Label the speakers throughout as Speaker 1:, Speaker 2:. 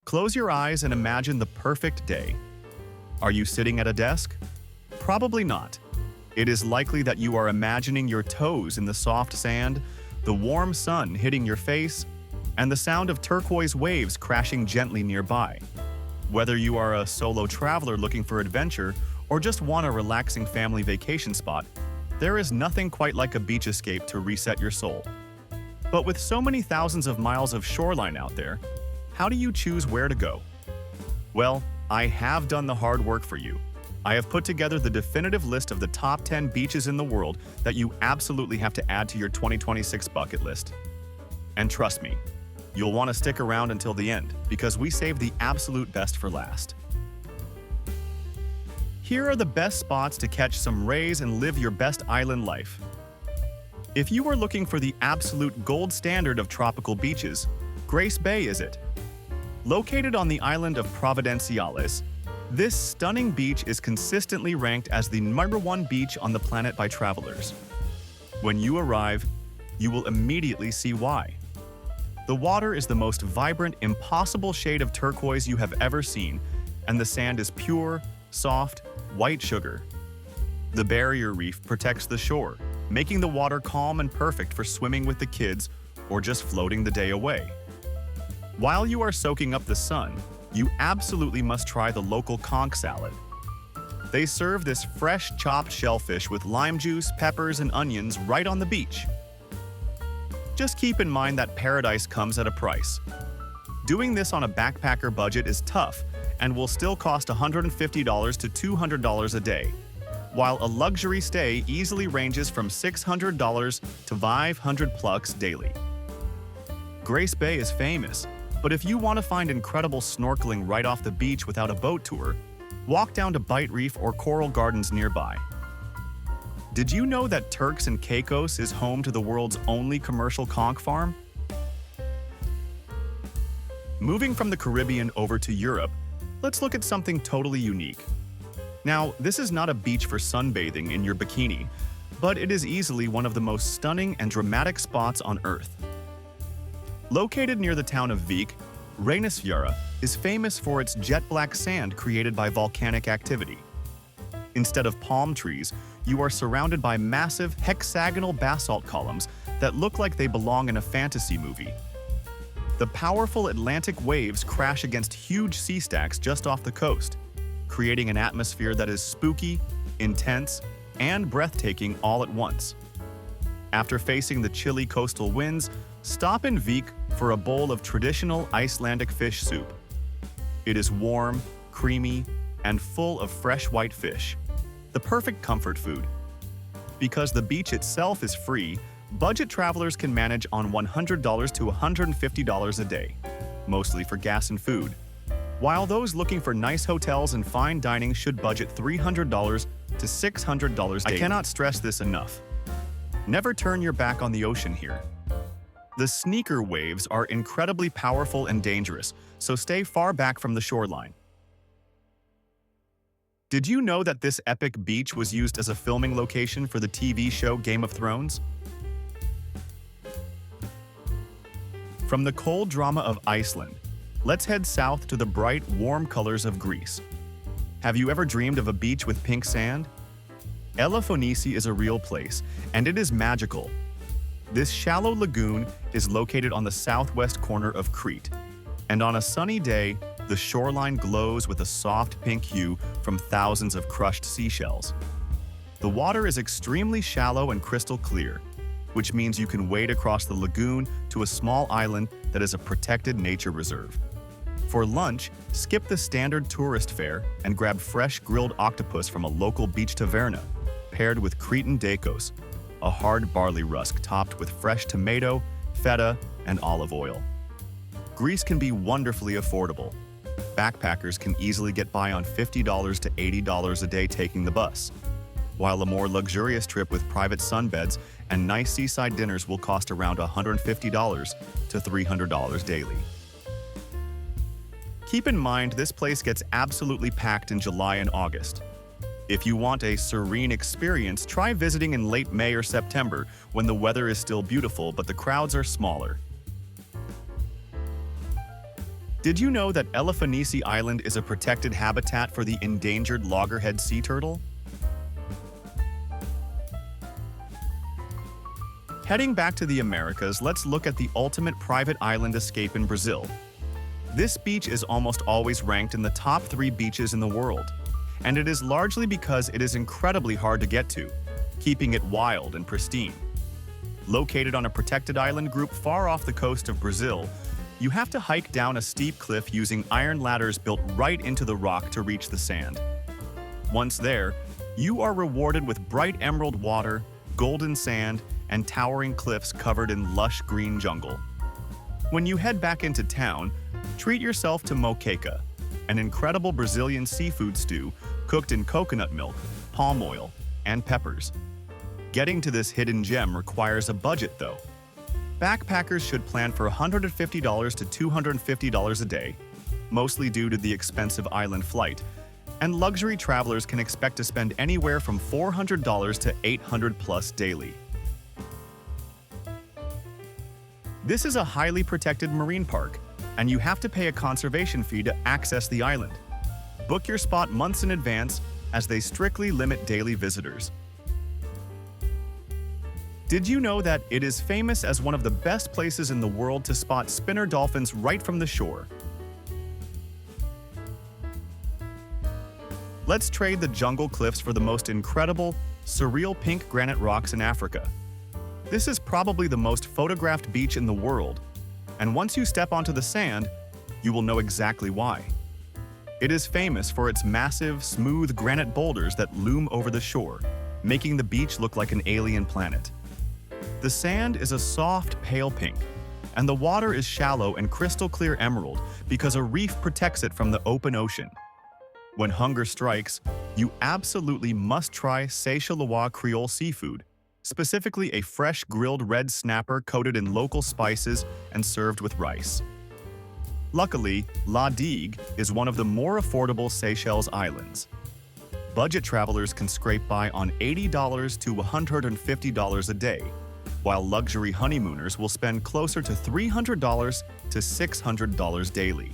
Speaker 1: Close your eyes and imagine the perfect day. Are you sitting at a desk? Probably not. It is likely that you are imagining your toes in the soft sand, the warm sun hitting your face, and the sound of turquoise waves crashing gently nearby. Whether you are a solo traveler looking for adventure or just want a relaxing family vacation spot, there is nothing quite like a beach escape to reset your soul. But with so many thousands of miles of shoreline out there, how do you choose where to go? Well, I have done the hard work for you. I have put together the definitive list of the top 10 beaches in the world that you absolutely have to add to your 2026 bucket list. And trust me, you'll want to stick around until the end because we saved the absolute best for last. Here are the best spots to catch some rays and live your best island life. If you are looking for the absolute gold standard of tropical beaches, Grace Bay is it. Located on the island of Providenciales, this stunning beach is consistently ranked as the #1 beach on the planet by travelers. When you arrive, you will immediately see why. The water is the most vibrant, impossible shade of turquoise you have ever seen, and the sand is pure, soft, white sugar. The barrier reef protects the shore, making the water calm and perfect for swimming with the kids or just floating the day away. While you are soaking up the sun, you absolutely must try the local conch salad. They serve this fresh chopped shellfish with lime juice, peppers, and onions right on the beach. Just keep in mind that paradise comes at a price. Doing this on a backpacker budget is tough and will still cost $150 to $200 a day, while a luxury stay easily ranges from $600 to $500 daily. Grace Bay is famous, but if you want to find incredible snorkeling right off the beach without a boat tour, walk down to Bite Reef or Coral Gardens nearby. Did you know that Turks and Caicos is home to the world's only commercial conch farm? Moving from the Caribbean over to Europe, let's look at something totally unique. Now, this is not a beach for sunbathing in your bikini, but it is easily one of the most stunning and dramatic spots on Earth. Located near the town of Vic, Reynisfjara is famous for its jet-black sand created by volcanic activity. Instead of palm trees, you are surrounded by massive hexagonal basalt columns that look like they belong in a fantasy movie. The powerful Atlantic waves crash against huge sea stacks just off the coast, creating an atmosphere that is spooky, intense, and breathtaking all at once. After facing the chilly coastal winds, stop in Vic for a bowl of traditional Icelandic fish soup. It is warm, creamy, and full of fresh white fish, the perfect comfort food. Because the beach itself is free, budget travelers can manage on $100 to $150 a day, mostly for gas and food, while those looking for nice hotels and fine dining should budget $300 to $600 daily. I cannot stress this enough. Never turn your back on the ocean here. The sneaker waves are incredibly powerful and dangerous, so stay far back from the shoreline. Did you know that this epic beach was used as a filming location for the TV show Game of Thrones? From the cold drama of Iceland, let's head south to the bright, warm colors of Greece. Have you ever dreamed of a beach with pink sand? Elafonisi is a real place, and it is magical. This shallow lagoon is located on the southwest corner of Crete, and on a sunny day, the shoreline glows with a soft pink hue from thousands of crushed seashells. The water is extremely shallow and crystal clear, which means you can wade across the lagoon to a small island that is a protected nature reserve. For lunch, skip the standard tourist fare and grab fresh grilled octopus from a local beach taverna, paired with Cretan Caicos, a hard barley rusk topped with fresh tomato, feta, and olive oil. Greece can be wonderfully affordable. Backpackers can easily get by on $50 to $80 a day taking the bus, while a more luxurious trip with private sunbeds and nice seaside dinners will cost around $150 to $300 daily. Keep in mind this place gets absolutely packed in July and August. If you want a serene experience, try visiting in late May or September when the weather is still beautiful but the crowds are smaller. Did you know that Elafonisi Island is a protected habitat for the endangered loggerhead sea turtle? Heading back to the Americas, let's look at the ultimate private island escape in Brazil. This beach is almost always ranked in the top 3 beaches in the world, and it is largely because it is incredibly hard to get to, keeping it wild and pristine. Located on a protected island group far off the coast of Brazil, you have to hike down a steep cliff using iron ladders built right into the rock to reach the sand. Once there, you are rewarded with bright emerald water, golden sand, and towering cliffs covered in lush green jungle. When you head back into town, treat yourself to moqueca, an incredible Brazilian seafood stew cooked in coconut milk, palm oil, and peppers. Getting to this hidden gem requires a budget though. Backpackers should plan for $150 to $250 a day, mostly due to the expensive island flight, and luxury travelers can expect to spend anywhere from $400 to $800 plus daily. This is a highly protected marine park, and you have to pay a conservation fee to access the island. Book your spot months in advance, as they strictly limit daily visitors. Did you know that it is famous as one of the best places in the world to spot spinner dolphins right from the shore? Let's trade the jungle cliffs for the most incredible, surreal pink granite rocks in Africa. This is probably the most photographed beach in the world, and once you step onto the sand, you will know exactly why. It is famous for its massive, smooth granite boulders that loom over the shore, making the beach look like an alien planet. The sand is a soft, pale pink, and the water is shallow and crystal clear emerald because a reef protects it from the open ocean. When hunger strikes, you absolutely must try Seychelles Creole seafood, specifically a fresh grilled red snapper coated in local spices and served with rice. Luckily, Digue is one of the more affordable Seychelles islands. Budget travelers can scrape by on $80 to $150 a day, while luxury honeymooners will spend closer to $300 to $600 daily.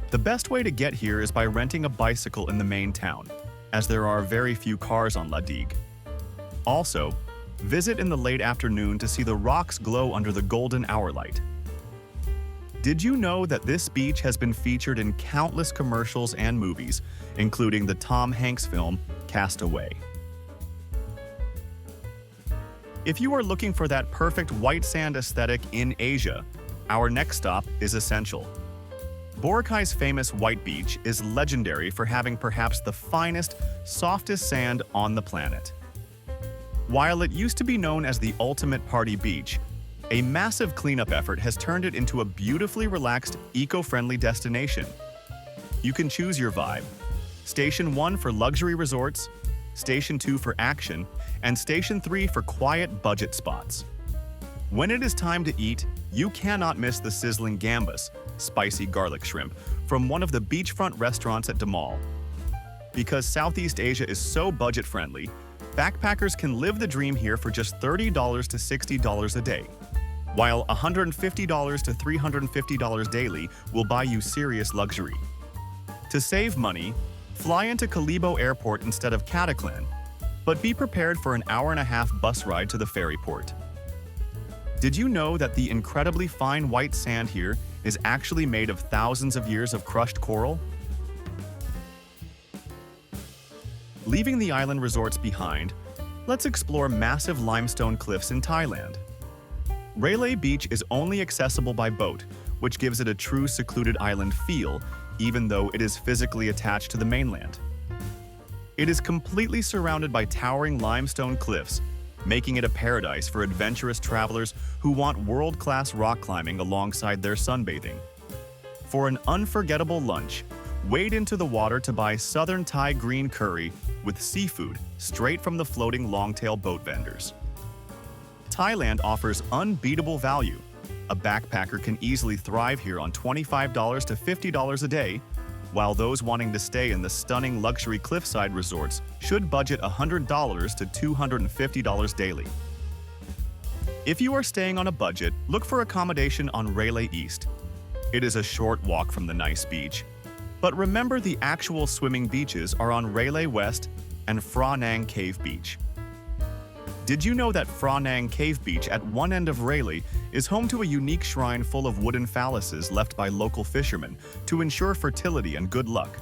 Speaker 1: The best way to get here is by renting a bicycle in the main town, as there are very few cars on Digue. Also, visit in the late afternoon to see the rocks glow under the golden hour light. Did you know that this beach has been featured in countless commercials and movies, including the Tom Hanks film Castaway? If you are looking for that perfect white sand aesthetic in Asia, our next stop is essential. Boracay's famous white beach is legendary for having perhaps the finest, softest sand on the planet. While it used to be known as the ultimate party beach, a massive cleanup effort has turned it into a beautifully relaxed, eco-friendly destination. You can choose your vibe. Station 1 for luxury resorts, Station 2 for action, and Station 3 for quiet budget spots. When it is time to eat, you cannot miss the sizzling gambas, spicy garlic shrimp, from one of the beachfront restaurants at Mall. Because Southeast Asia is so budget-friendly, backpackers can live the dream here for just $30 to $60 a day, while $150 to $350 daily will buy you serious luxury. To save money, fly into Calibo Airport instead of Cataclan, but be prepared for an hour-and-a-half bus ride to the ferry port. Did you know that the incredibly fine white sand here is actually made of thousands of years of crushed coral? Leaving the island resorts behind, let's explore massive limestone cliffs in Thailand. Railay Beach is only accessible by boat, which gives it a true secluded island feel, even though it is physically attached to the mainland. It is completely surrounded by towering limestone cliffs, making it a paradise for adventurous travelers who want world-class rock climbing alongside their sunbathing. For an unforgettable lunch, wade into the water to buy Southern Thai green curry with seafood straight from the floating longtail boat vendors. Thailand offers unbeatable value. A backpacker can easily thrive here on $25 to $50 a day, while those wanting to stay in the stunning luxury cliffside resorts should budget $100 to $250 daily. If you are staying on a budget, look for accommodation on Railay East. It is a short walk from the nice beach. But remember, the actual swimming beaches are on Railay West and Phra Nang Cave Beach. Did you know that Phra Nang Cave Beach at one end of Railay is home to a unique shrine full of wooden phalluses left by local fishermen to ensure fertility and good luck?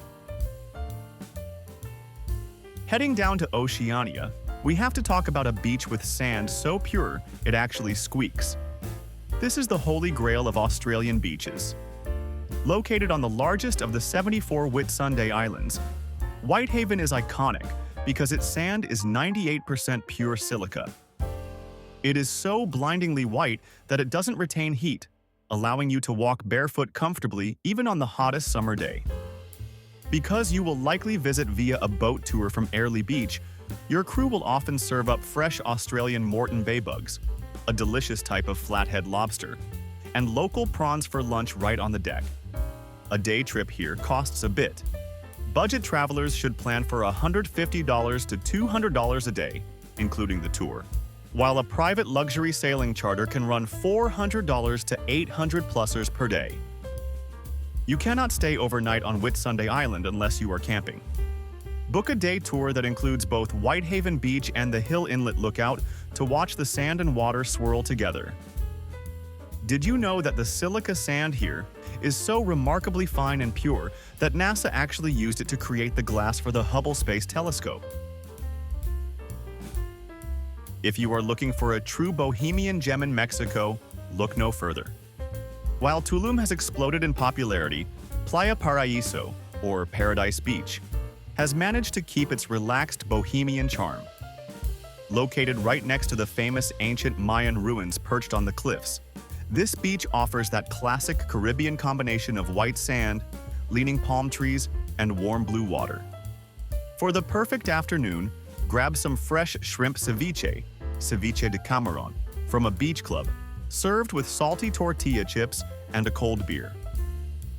Speaker 1: Heading down to Oceania, we have to talk about a beach with sand so pure it actually squeaks. This is the holy grail of Australian beaches. Located on the largest of the 74 Whitsunday Islands, Whitehaven is iconic because its sand is 98% pure silica. It is so blindingly white that it doesn't retain heat, allowing you to walk barefoot comfortably even on the hottest summer day. Because you will likely visit via a boat tour from Railay Beach, your crew will often serve up fresh Australian Moreton Bay bugs, a delicious type of flathead lobster, and local prawns for lunch right on the deck. A day trip here costs a bit. Budget travelers should plan for $150 to $200 a day, including the tour, while a private luxury sailing charter can run $400 to $800+ per day. You cannot stay overnight on Whitsunday Island unless you are camping. Book a day tour that includes both Whitehaven Beach and the Hill Inlet Lookout to watch the sand and water swirl together. Did you know that the silica sand here is so remarkably fine and pure that NASA actually used it to create the glass for the Hubble Space Telescope? If you are looking for a true bohemian gem in Mexico, look no further. While Tulum has exploded in popularity, Playa Paraiso, or Paradise Beach, has managed to keep its relaxed bohemian charm. Located right next to the famous ancient Mayan ruins perched on the cliffs, this beach offers that classic Caribbean combination of white sand, leaning palm trees, and warm blue water. For the perfect afternoon, grab some fresh shrimp ceviche, ceviche de camarón, from a beach club, served with salty tortilla chips and a cold beer.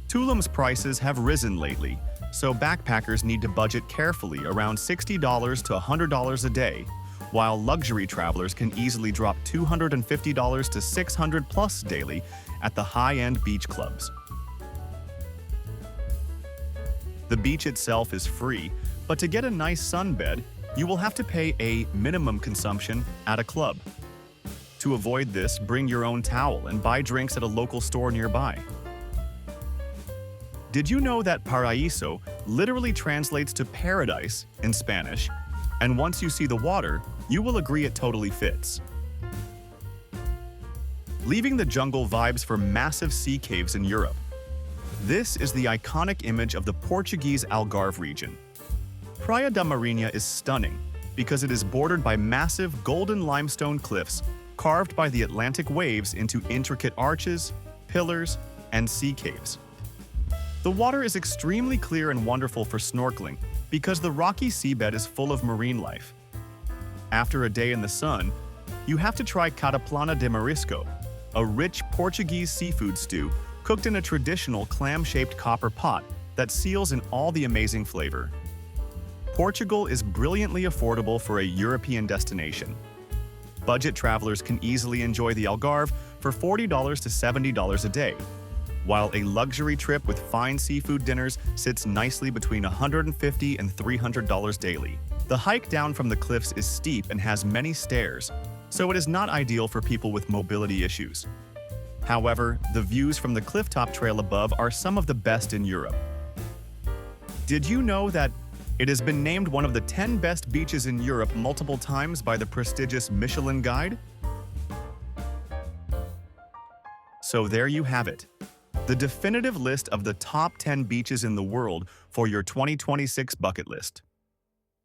Speaker 1: Tulum's prices have risen lately, so backpackers need to budget carefully around $60 to $100 a day, while luxury travelers can easily drop $250 to $600+ daily at the high-end beach clubs. The beach itself is free, but to get a nice sunbed, you will have to pay a minimum consumption at a club. To avoid this, bring your own towel and buy drinks at a local store nearby. Did you know that Paraiso literally translates to paradise in Spanish, and once you see the water, you will agree it totally fits. Leaving the jungle vibes for massive sea caves in Europe. This is the iconic image of the Portuguese Algarve region. Praia da Marinha is stunning because it is bordered by massive golden limestone cliffs carved by the Atlantic waves into intricate arches, pillars, and sea caves. The water is extremely clear and wonderful for snorkeling because the rocky seabed is full of marine life. After a day in the sun, you have to try cataplana de marisco, a rich Portuguese seafood stew cooked in a traditional clam-shaped copper pot that seals in all the amazing flavor. Portugal is brilliantly affordable for a European destination. Budget travelers can easily enjoy the Algarve for $40 to $70 a day, while a luxury trip with fine seafood dinners sits nicely between $150 and $300 daily. The hike down from the cliffs is steep and has many stairs, so it is not ideal for people with mobility issues. However, the views from the clifftop trail above are some of the best in Europe. Did you know that it has been named one of the 10 best beaches in Europe multiple times by the prestigious Michelin Guide? So there you have it, the definitive list of the top 10 beaches in the world for your 2026 bucket list.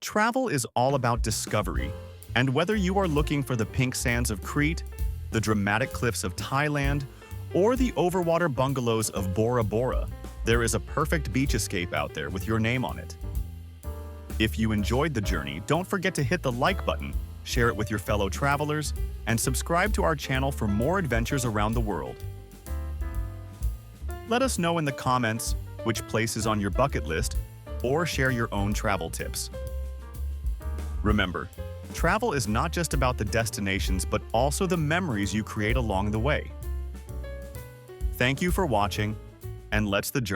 Speaker 1: Travel is all about discovery, and whether you are looking for the pink sands of Crete, the dramatic cliffs of Thailand, or the overwater bungalows of Bora Bora, there is a perfect beach escape out there with your name on it. If you enjoyed the journey, don't forget to hit the like button, share it with your fellow travelers, and subscribe to our channel for more adventures around the world. Let us know in the comments which place is on your bucket list, or share your own travel tips. Remember, travel is not just about the destinations but also the memories you create along the way. Thank you for watching, and lets the journey